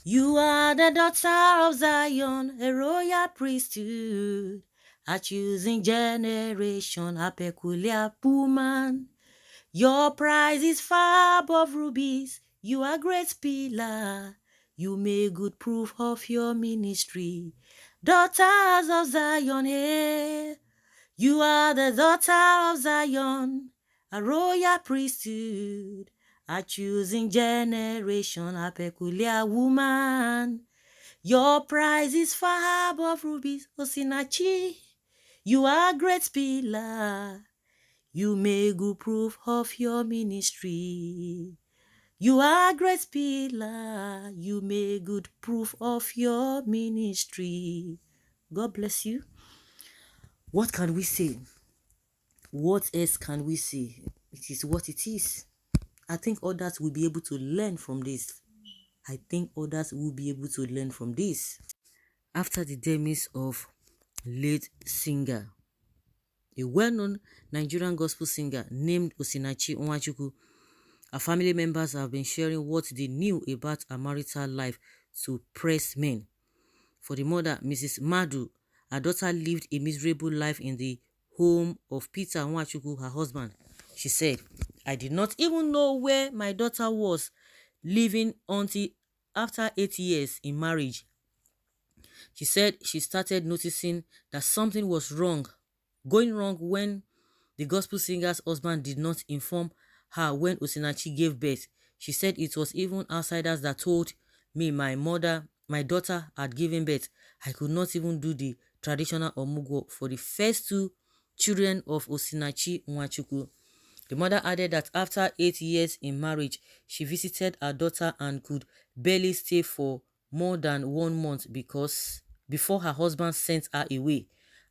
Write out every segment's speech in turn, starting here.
You are the daughter of Zion, a royal priesthood, a choosing generation, a peculiar woman. Your price is far above rubies. You are great pillar. You make good proof of your ministry. Daughters of Zion, hey. You are the daughter of Zion, a royal priesthood, a choosing generation, a peculiar woman. Your price is far above rubies, Osinachi. You are a great pillar. You make good proof of your ministry. You are a great pillar. You make good proof of your ministry. God bless you. What can we say? What else can we say? It is what it is. I think others will be able to learn from this. I think others will be able to learn from this. After the demise of late singer, a well-known Nigerian gospel singer named Osinachi'S, her family members have been sharing what they knew about her marital life to press men. For the mother, Mrs. Madu, her daughter lived a miserable life in the home of Peter Nwachukwu, her husband. She said, I did not even know where my daughter was living until after 8 years in marriage. She said she started noticing that something was going wrong when the gospel singer's husband did not inform her when Osinachi gave birth. She said it was even outsiders that told me my daughter had given birth. I could not even do the traditional omugwo for the first two children of Osinachi Nwachukwu. The mother added that after 8 years in marriage, she visited her daughter and could barely stay for more than 1 month because before her husband sent her away.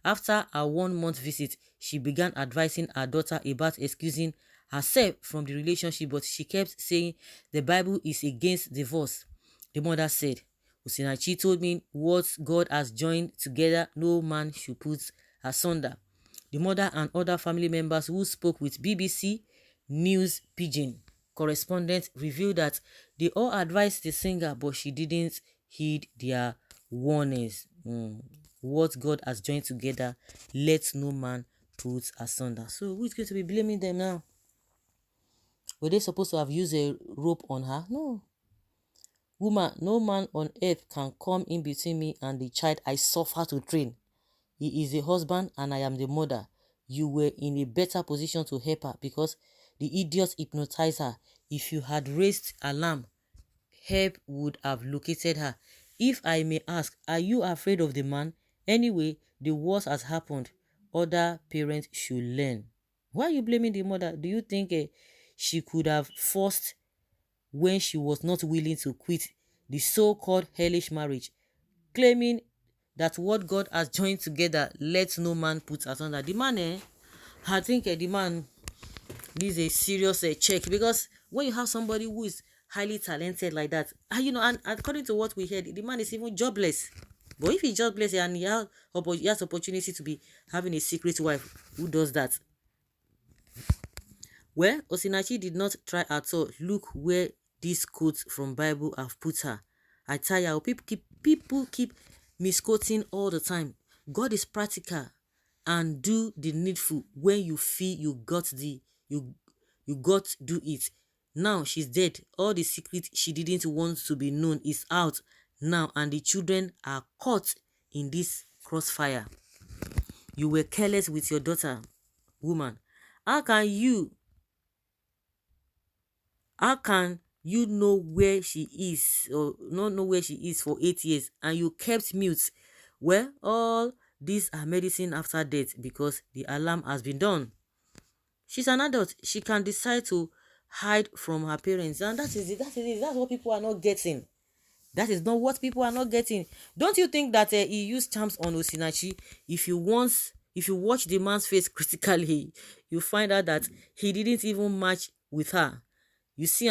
After a 1 month visit, she began advising her daughter about excusing herself from the relationship, but she kept saying the Bible is against divorce. The mother said, Osinachi told me what God has joined together, no man should put asunder. The mother and other family members who spoke with BBC News Pidgin correspondent revealed that they all advised the singer, but she didn't heed their warnings. What God has joined together, let no man put asunder. So who is going to be blaming them now? Were they supposed to have used a rope on her? No. Woman, no man on earth can come in between me and the child I suffer to train. He is the husband and I am the mother. You were in a better position to help her because the idiot hypnotized her. If you had raised alarm, help would have located her. If I may ask, are you afraid of the man? Anyway, the worst has happened. Other parents should learn. Why are you blaming the mother? Do you think she could have forced when she was not willing to quit the so-called hellish marriage, claiming that what God has joined together, let no man put asunder? The man, I think the man needs a serious check, because when you have somebody who is highly talented like that, and according to what we heard, the man is even jobless. But if he's jobless and he has opportunity to be having a secret wife, who does that? Well, Osinachi did not try at all. Look where these quotes from Bible have put her. I tell you, people keep misquoting all the time. God is practical and do the needful when you feel you got do it. Now she's dead. All the secret she didn't want to be known is out now, and the children are caught in this crossfire. You were careless with your daughter, woman. How can you How can you know where she is or not know where she is for 8 years and you kept mute? Well, all these are medicine after death because the alarm has been done. She's an adult. She can decide to hide from her parents, and that is it. That is it. That's what people are not getting. That is not what people are not getting. Don't you think that he used charms on Osinachi? If you watch the man's face critically, you find out that he didn't even match with her. You see,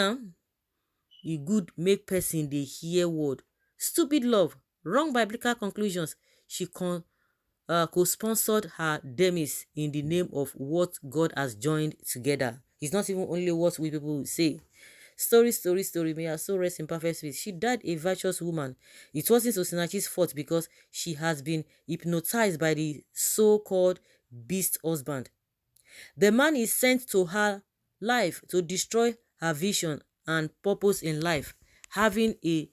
e good make person dey hear word. Stupid love, wrong biblical conclusions. She co-sponsored her demise in the name of what God has joined together. It's not even only what we people say. Story. May her soul rest in perfect peace. She died a virtuous woman. It wasn't Osinachi's fault because she has been hypnotized by the so-called beast husband. The man is sent to her life to destroy her vision and purpose in life. Having a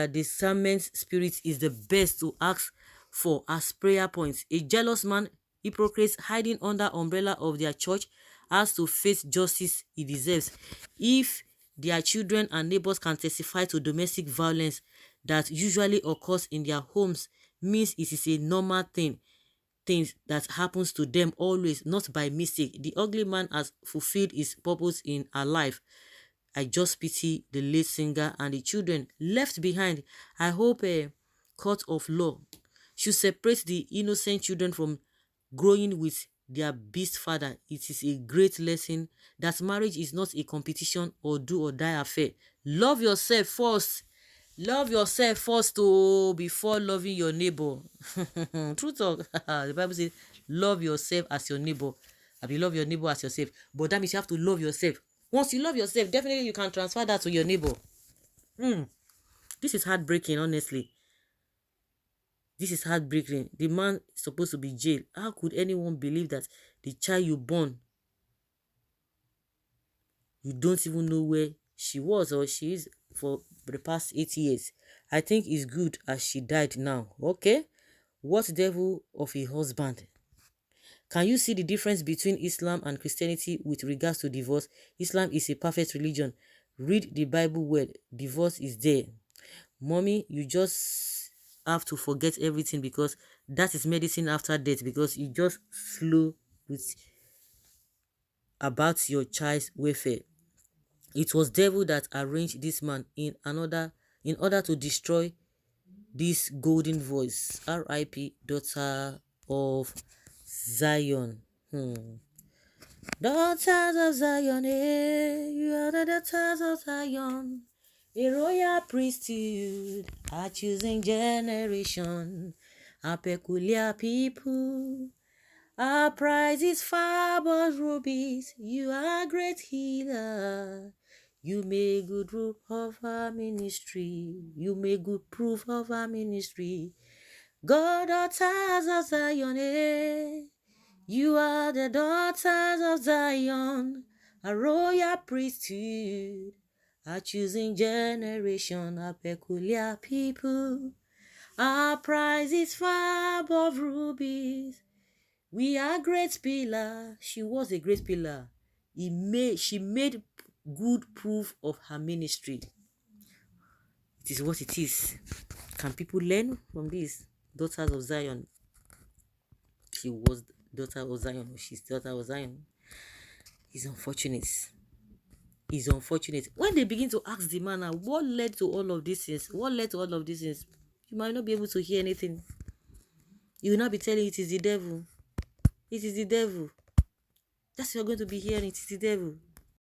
discernment spirit is the best to ask for as prayer points. A jealous man, hypocrites hiding under umbrella of their church, has to face justice he deserves. If their children and neighbors can testify to domestic violence that usually occurs in their homes, means it is a normal things that happens to them always, not by mistake. The ugly man has fulfilled his purpose in her life. I just pity the late singer and the children left behind. I hope a court of law should separate the innocent children from growing with their beast father. It is a great lesson that marriage is not a competition or do or die affair. Love yourself first. Love yourself first before loving your neighbor. True talk. The Bible says, love yourself as your neighbor. I love your neighbor as yourself. But that means you have to love yourself. Once you love yourself, definitely you can transfer that to your neighbor. This is heartbreaking, honestly. This is heartbreaking. The man is supposed to be jailed. How could anyone believe that the child you born, you don't even know where she was or she is for the past 8 years? I think it's good as she died now. Okay? What devil of a husband? Can you see the difference between Islam and Christianity with regards to divorce? Islam is a perfect religion. Read the Bible well. Divorce is there. Mommy, you just have to forget everything because that is medicine after death, because you just slow with about your child's welfare. It was devil that arranged this man in order to destroy this golden voice. R.I.P. daughter of Zion. Daughters of Zion, you are the daughters of Zion. A royal priesthood, a choosing generation, a peculiar people. Our prize is far above rubies. You are a great healer. You make good proof of our ministry. You make good proof of our ministry. God, daughters of Zion, you are the daughters of Zion, a royal priesthood, a choosing generation, a peculiar people. Our prize is far above rubies. We are great pillar. She was a great pillar. She made good proof of her ministry. It is what it is. Can people learn from this? Daughters of Zion. She was daughter of Zion. She's daughter of Zion. It's unfortunate. It's unfortunate. When they begin to ask the man, what led to all of these things? What led to all of these things? You might not be able to hear anything. You will not be telling it is the devil. It is the devil. That's what you're going to be hearing. It is the devil.